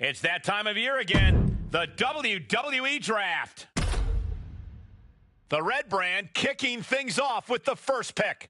It's that time of year again, the WWE Draft. The red brand kicking things off with the first pick.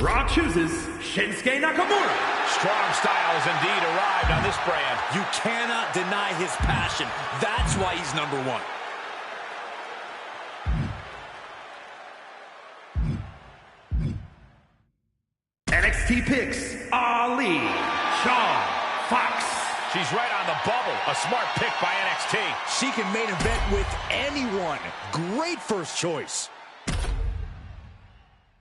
Raw chooses Shinsuke Nakamura. Strong style has indeed arrived on this brand. You cannot deny his passion. That's why he's number one. NXT picks Ali, Shawn, Fox. She's right on the bubble. A smart pick by NXT. She can main event with anyone. Great first choice.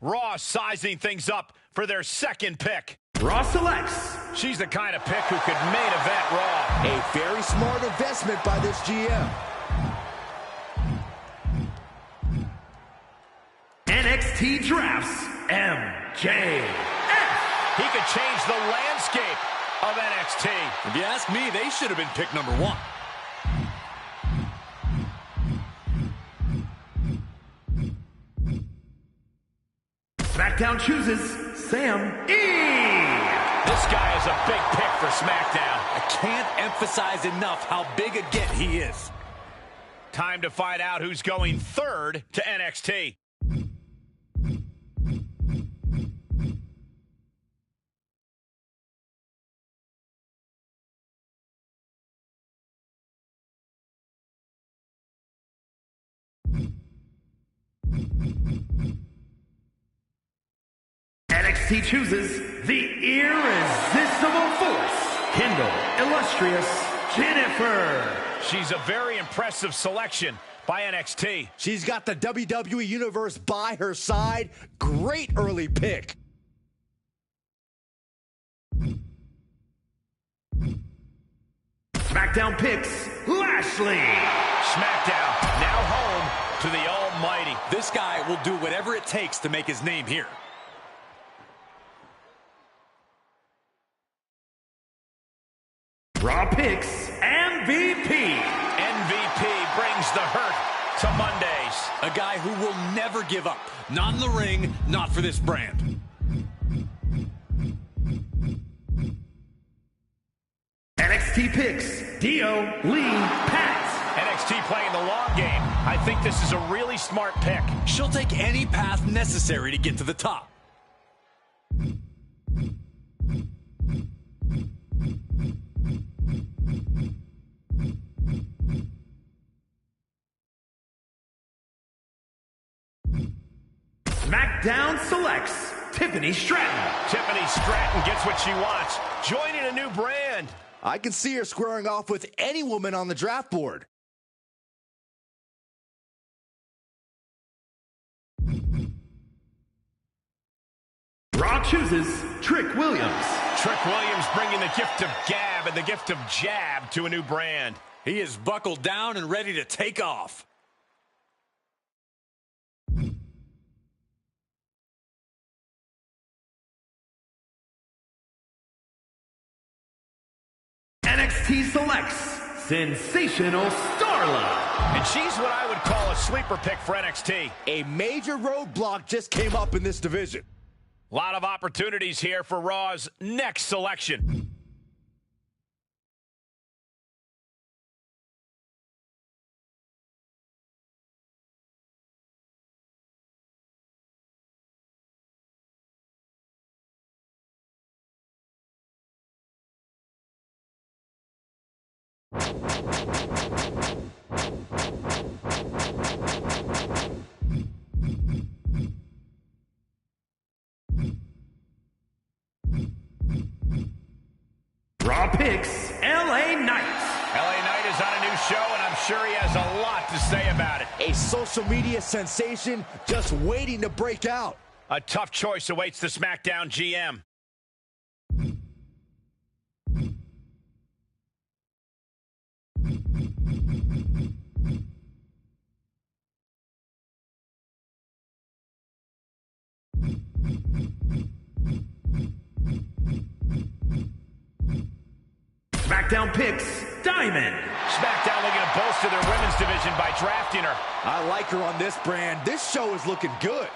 Raw sizing things up for their second pick. Raw selects. She's the kind of pick who could main event Raw. A very smart investment by this GM. NXT drafts MJF. He could change the landscape of NXT. If you ask me, they should have been pick number one. SmackDown chooses Sam E. This guy is a big pick for SmackDown. I can't emphasize enough how big a get he is. Time to find out who's going third to NXT. NXT chooses the irresistible force, Kendall Illustrious Jennifer. She's a very impressive selection by NXT. She's got the WWE Universe by her side. Great early pick. SmackDown picks Lashley. SmackDown now home to the Almighty. This guy will do whatever it takes to make his name here. Raw picks MVP. MVP brings the hurt to Mondays. A guy who will never give up. Not in the ring, not for this brand. NXT picks Dio Lee Pat. NXT playing the long game. I think this is a really smart pick. She'll take any path necessary to get to the top. SmackDown selects Tiffany Stratton. Tiffany Stratton gets what she wants. Joining a new brand. I can see her squaring off with any woman on the draft board. Raw chooses Trick Williams. Trick Williams bringing the gift of gab and the gift of jab to a new brand. He is buckled down and ready to take off. NXT selects Sensational Starla. And she's what I would call a sleeper pick for NXT. A major roadblock just came up in this division. A lot of opportunities here for Raw's next selection. Raw picks LA Knight. LA Knight is on a new show, and I'm sure he has a lot to say about it. A social media sensation just waiting to break out. A tough choice awaits the SmackDown GM. SmackDown picks Diamond. SmackDown looking to bolster their women's division by drafting her. I like her on this brand. This show is looking good.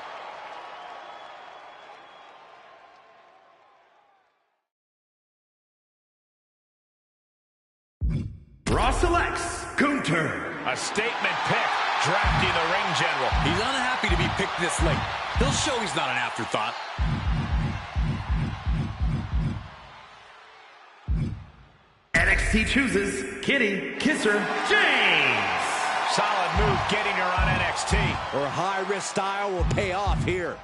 Raw selects Gunter. A statement pick, drafting the ring general. He's unhappy to be picked this late. He'll show he's not an afterthought. NXT chooses Kitty Kisser James. Solid move getting her on NXT. Her high-risk style will pay off here.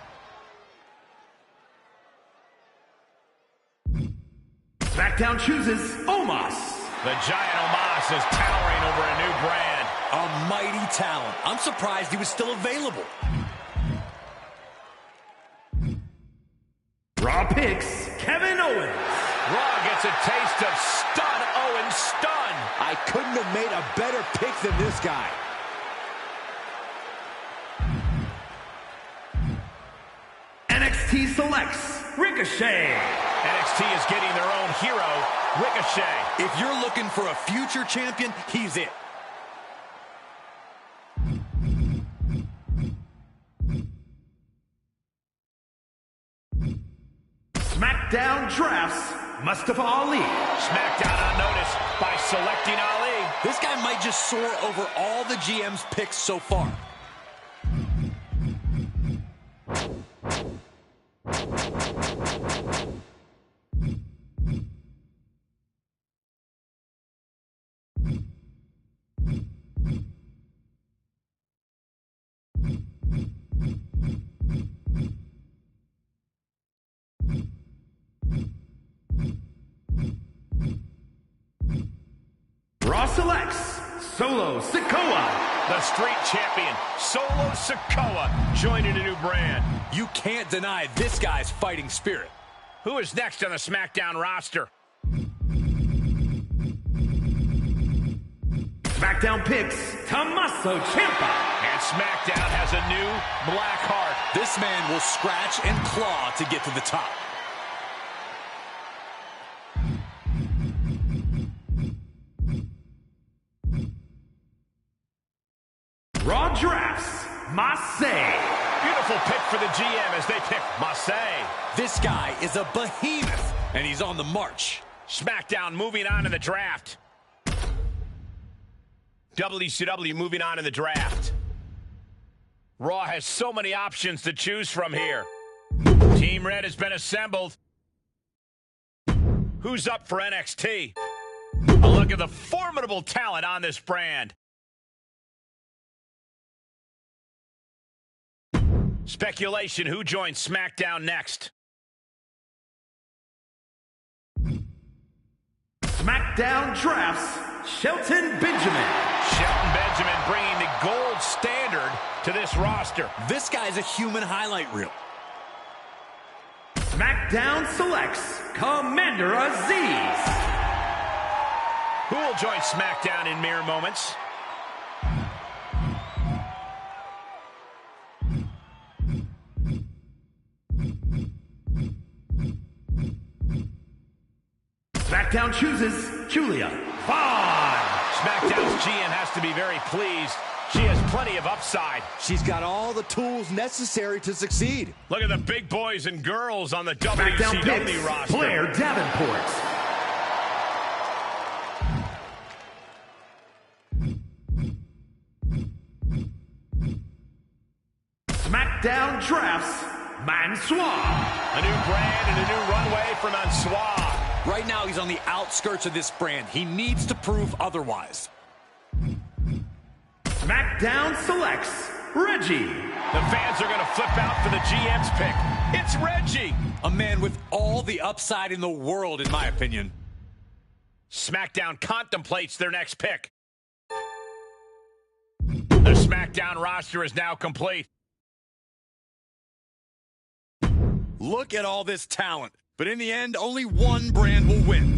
SmackDown chooses Omos. The giant Omos is towering over a new brand. A mighty talent. I'm surprised he was still available. Raw picks Kevin Owens. Raw gets a taste of stun Owens stun. I couldn't have made a better pick than this guy. NXT selects Ricochet. NXT is getting their own hero, Ricochet. If you're looking for a future champion, he's it. SmackDown drafts Mustafa Ali. SmackDown on notice by selecting Ali. This guy might just soar over all the GM's picks so far. Raw selects Solo Sikoa. The street champion, Solo Sikoa, joining a new brand. You can't deny this guy's fighting spirit. Who is next on the SmackDown roster? SmackDown picks Tommaso Ciampa. And SmackDown has a new black heart. This man will scratch and claw to get to the top. Raw drafts Marseille. Beautiful pick for the GM as they pick Marseille. This guy is a behemoth, and he's on the march. SmackDown moving on in the draft. WCW moving on in the draft. Raw has so many options to choose from here. Team Red has been assembled. Who's up for NXT? A look at the formidable talent on this brand. Speculation, who joins SmackDown next? SmackDown drafts Shelton Benjamin. Shelton Benjamin bringing the gold standard to this roster. This guy's a human highlight reel. SmackDown selects Commander Aziz. Who will join SmackDown in mere moments? SmackDown chooses Julia Vaughn. SmackDown's GM has to be very pleased. She has plenty of upside. She's got all the tools necessary to succeed. Look at the big boys and girls on the SmackDown WCW picks roster. Blair Davenport. SmackDown drafts Mansoor. A new brand and a new runway for Mansoor. Right now, he's on the outskirts of this brand. He needs to prove otherwise. SmackDown selects Reggie. The fans are going to flip out for the GM's pick. It's Reggie. A man with all the upside in the world, in my opinion. SmackDown contemplates their next pick. The SmackDown roster is now complete. Look at all this talent. But in the end, only one brand will win.